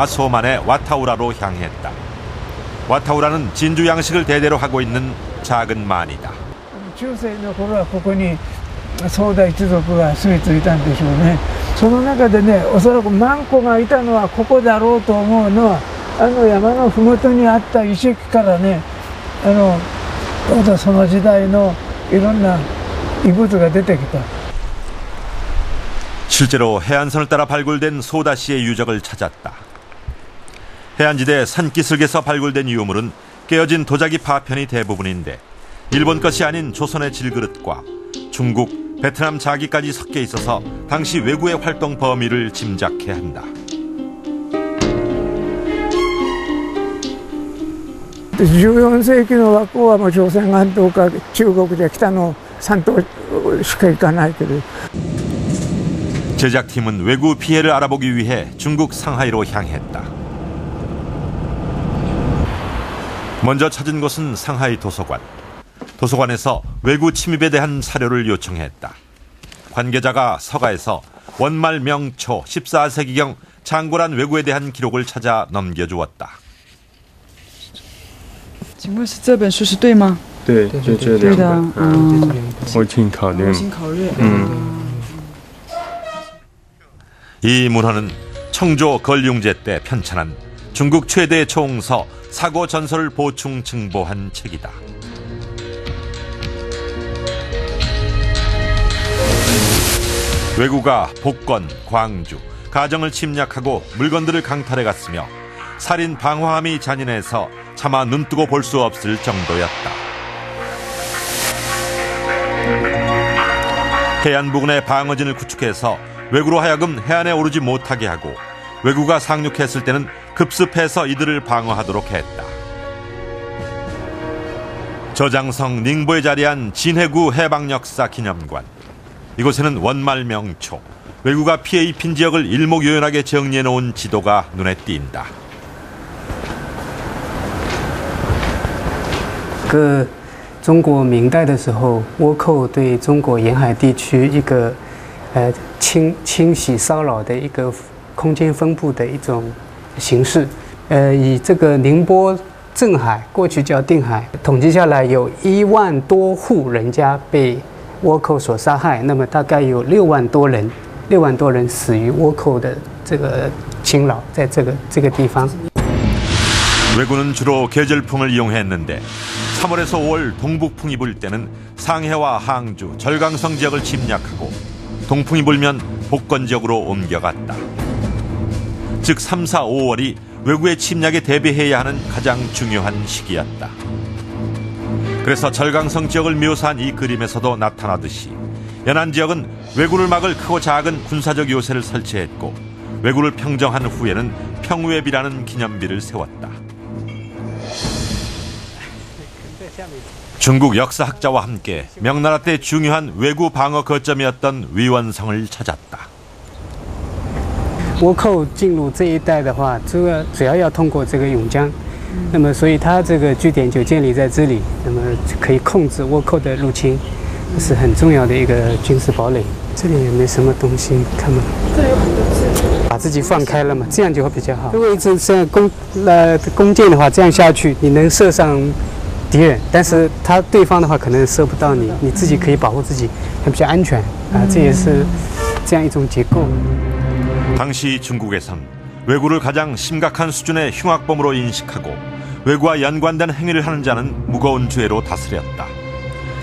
소만의 와타우라로 향했다. 와타우라는 진주 양식을 대대로 하고 있는 작은 만이다. 中世の頃はここに宗田一族が住み着いたんでしょうね。その中でね、おそらく万古がいたのはここだろうと思うのは、あの山の麓にあった遺跡からね、どうだその時代のいろんな遺物が出てきた。 실제로 해안선을 따라 발굴된 소다시의 유적을 찾았다. 해안지대 산기슭에서 발굴된 유물은 깨어진 도자기 파편이 대부분인데 일본 것이 아닌 조선의 질그릇과 중국, 베트남 자기까지 섞여 있어서 당시 왜구의 활동 범위를 짐작해야 한다. 14世紀の倭寇はもう朝鮮半島か中国で北の山東しか行かないけど 제작팀은 왜구 피해를 알아보기 위해 중국 상하이로 향했다. 먼저 찾은 곳은 상하이 도서관. 도서관에서 왜구 침입에 대한 사료를 요청했다. 관계자가 서가에서 원말 명초 14세기경 장고란 왜구에 대한 기록을 찾아 넘겨주었다. 请问是这本书是对吗？对，就这两本。我请考虑。 이 문헌은 청조 걸륭제 때 편찬한 중국 최대 총서 사고 전설을 보충 증보한 책이다. 왜구가 복권, 광주, 가정을 침략하고 물건들을 강탈해 갔으며 살인 방화함이 잔인해서 차마 눈뜨고 볼 수 없을 정도였다. 해안 부근의 방어진을 구축해서 왜구로 하여금 해안에 오르지 못하게 하고 왜구가 상륙했을 때는 급습해서 이들을 방어하도록 했다. 저장성 닝보에 자리한 진해구 해방역사 기념관. 이곳에는 원말 명초, 왜구가 피해 입힌 지역을 일목요연하게 정리해놓은 지도가 눈에 띈다. 中国明代的时候，倭寇对中国沿海地区一个清洗骚扰的一个空间分布的一种形式。以这个宁波镇海，过去叫定海，统计下来有1万多户人家被倭寇所杀害，那么大概有6万多人死于倭寇的这个侵扰，在这个地方。 왜구는 주로 계절풍을 이용했는데 3월에서 5월 동북풍이 불 때는 상해와 항주, 절강성 지역을 침략하고 동풍이 불면 복건 지역으로 옮겨갔다. 즉 3, 4, 5월이 왜구의 침략에 대비해야 하는 가장 중요한 시기였다. 그래서 절강성 지역을 묘사한 이 그림에서도 나타나듯이 연안 지역은 왜구를 막을 크고 작은 군사적 요새를 설치했고 왜구를 평정한 후에는 평우회비라는 기념비를 세웠다. 중국 역사학자와 함께 명나라 때 중요한 왜구 방어 거점이었던 위원성을 찾았다. 倭寇进入这一带的话，主要要通过这个甬江，那么所以它这个据点就建立在这里，那么可以控制倭寇的入侵，这是很重要的一个军事堡垒。这里也没什么东西，看嘛。这有很多字。把自己放开了嘛，这样就会比较好。如果一直这样弓箭的话，这样下去，你能射上 敌人，但是对方的话可能射不到你，你自己可以保护自己，还比较安全啊，这也是这样一种结构。 당시 중국에선 왜구를 가장 심각한 수준의 흉악범으로 인식하고 왜구와 연관된 행위를 하는 자는 무거운 죄로 다스렸다.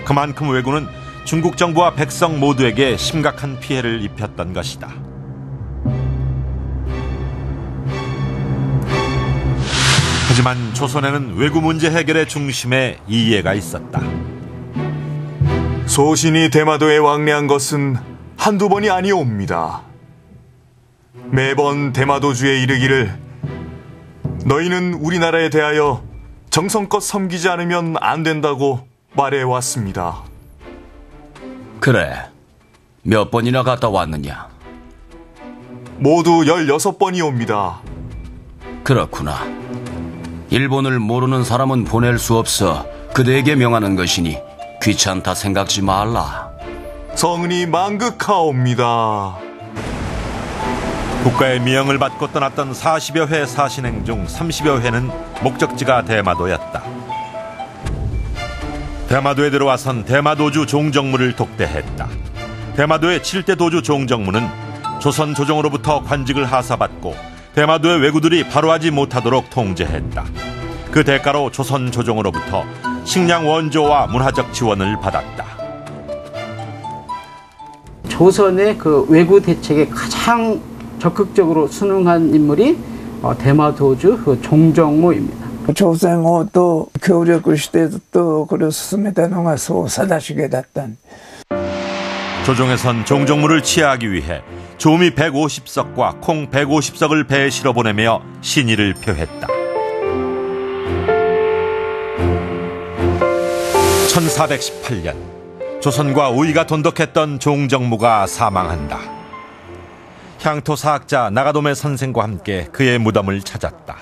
그만큼 왜구는 중국 정부와 백성 모두에게 심각한 피해를 입혔던 것이다. 하지만 조선에는 왜구 문제 해결의 중심에 이해가 있었다. 소신이 대마도에 왕래한 것은 한두 번이 아니옵니다. 매번 대마도주에 이르기를 너희는 우리나라에 대하여 정성껏 섬기지 않으면 안 된다고 말해왔습니다. 그래, 몇 번이나 갔다 왔느냐? 모두 16번이옵니다. 그렇구나. 일본을 모르는 사람은 보낼 수 없어 그대에게 명하는 것이니 귀찮다 생각지 말라. 성은이 망극하옵니다. 국가의 미영을 받고 떠났던 40여 회 사신행 중 30여 회는 목적지가 대마도였다. 대마도에 들어와선 대마도주 종정무를 독대했다. 대마도의 7대 도주 종정무는 조선 조정으로부터 관직을 하사받고 대마도의 왜구들이 발호하지 못하도록 통제했다. 그 대가로 조선 조정으로부터 식량 원조와 문화적 지원을 받았다. 조선의 그 왜구 대책에 가장 적극적으로 순응한 인물이 대마도주 그 종정무입니다. 朝鮮王と協力してずっとこれを進めたのがそう貞重だったん。 조정에선 종정무를 치하하기 위해 조미 150석과 콩 150석을 배에 실어 보내며 신의를 표했다. 1418년 조선과 우위가 돈독했던 종정무가 사망한다. 향토사학자 나가도메 선생과 함께 그의 무덤을 찾았다.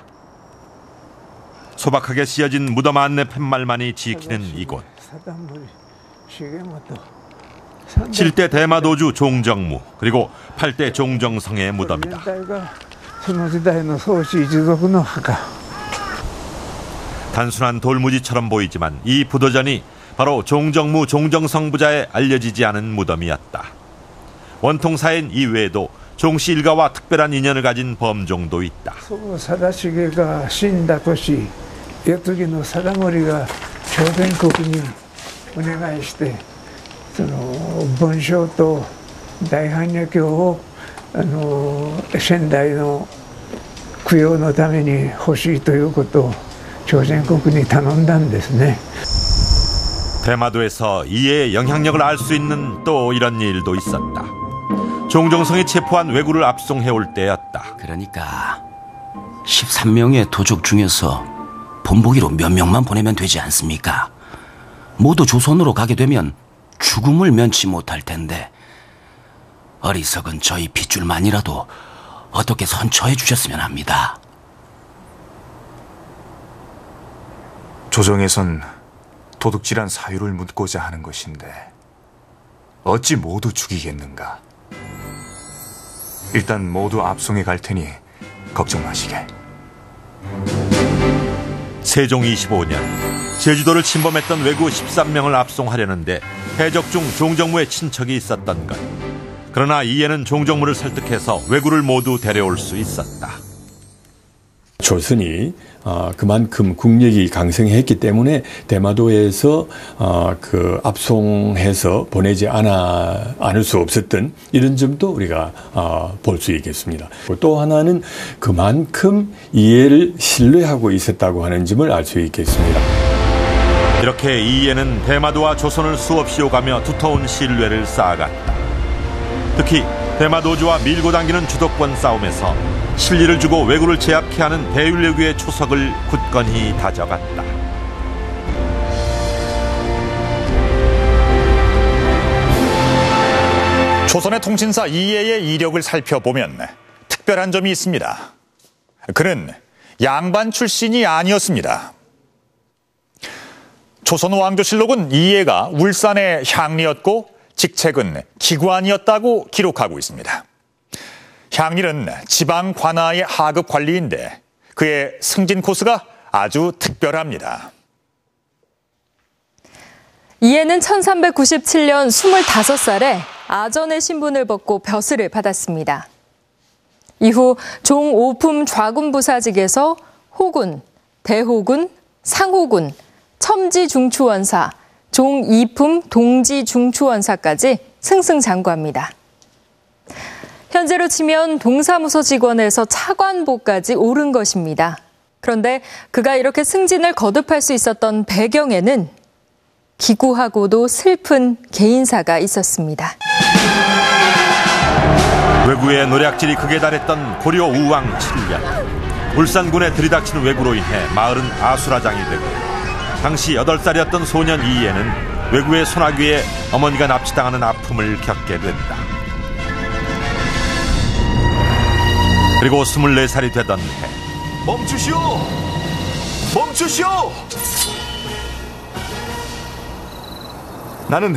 소박하게 씌어진 무덤 안내 팻말만이 지키는 이곳. 7대 대마도주 종정무 그리고 8대 종정성의 무덤이다. 단순한 돌무지처럼 보이지만 이 부도전이 바로 종정무 종정성 부자에 알려지지 않은 무덤이었다. 원통사인 이외에도 종씨 일가와 특별한 인연을 가진 범종도 있다. 사다시게가 死んだ年 여투기の貞盛が朝鮮国にお願いしてその文章と大般若経を先代の供養のために欲しいということを朝鮮国に頼んだんですね. 대마도에서 이해의 영향력을 알 수 있는 또 이런 일도 있었다. 종정성이 체포한 왜구를 압송해올 때였다. 그러니까 13명의 도적 중에서 본보기로 몇 명만 보내면 되지 않습니까? 모두 조선으로 가게 되면 죽음을 면치 못할 텐데 어리석은 저희 핏줄만이라도 어떻게 선처해 주셨으면 합니다. 조정에선 도둑질한 사유를 묻고자 하는 것인데 어찌 모두 죽이겠는가? 일단 모두 압송해 갈 테니 걱정 마시게. 세종 25년 제주도를 침범했던 왜구 13명을 압송하려는데 해적 중 종정무의 친척이 있었던 것. 그러나 이에는 종정무를 설득해서 왜구를 모두 데려올 수 있었다. 조선이 그만큼 국력이 강성했기 때문에 대마도에서 그 압송해서 보내지 않을 수 없었던 이런 점도 우리가 볼 수 있겠습니다. 또 하나는 그만큼 이해를 신뢰하고 있었다고 하는 점을 알 수 있겠습니다. 이렇게 이에는 대마도와 조선을 수없이 오가며 두터운 신뢰를 쌓아갔다. 특히 대마도주와 밀고 당기는 주도권 싸움에서 실리를 주고 왜구를 제압케 하는 대윤례교의 초석을 굳건히 다져갔다. 조선의 통신사 이해의 이력을 살펴보면 특별한 점이 있습니다. 그는 양반 출신이 아니었습니다. 조선 왕조실록은 이해가 울산의 향리였고 직책은 기관이었다고 기록하고 있습니다. 향리는 지방 관아의 하급 관리인데 그의 승진 코스가 아주 특별합니다. 이해는 1397년 25살에 아전의 신분을 벗고 벼슬을 받았습니다. 이후 종 5품 좌군부사직에서 호군, 대호군, 상호군, 첨지중추원사, 종 2품 동지중추원사까지 승승장구합니다. 현재로 치면 동사무소 직원에서 차관보까지 오른 것입니다. 그런데 그가 이렇게 승진을 거듭할 수 있었던 배경에는 기구하고도 슬픈 개인사가 있었습니다. 왜구의 노략질이 극에 달했던 고려 우왕 7년 울산군에 들이닥치는 왜구로 인해 마을은 아수라장이 되고 당시 8살이었던 소년 이해는 왜구의 소나귀에 어머니가 납치당하는 아픔을 겪게 된다. 그리고 24살이 되던 해 멈추시오! 멈추시오! 나는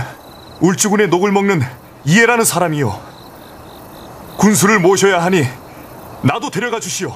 울주군의 녹을 먹는 이해라는 사람이요. 군수를 모셔야 하니 나도 데려가 주시오.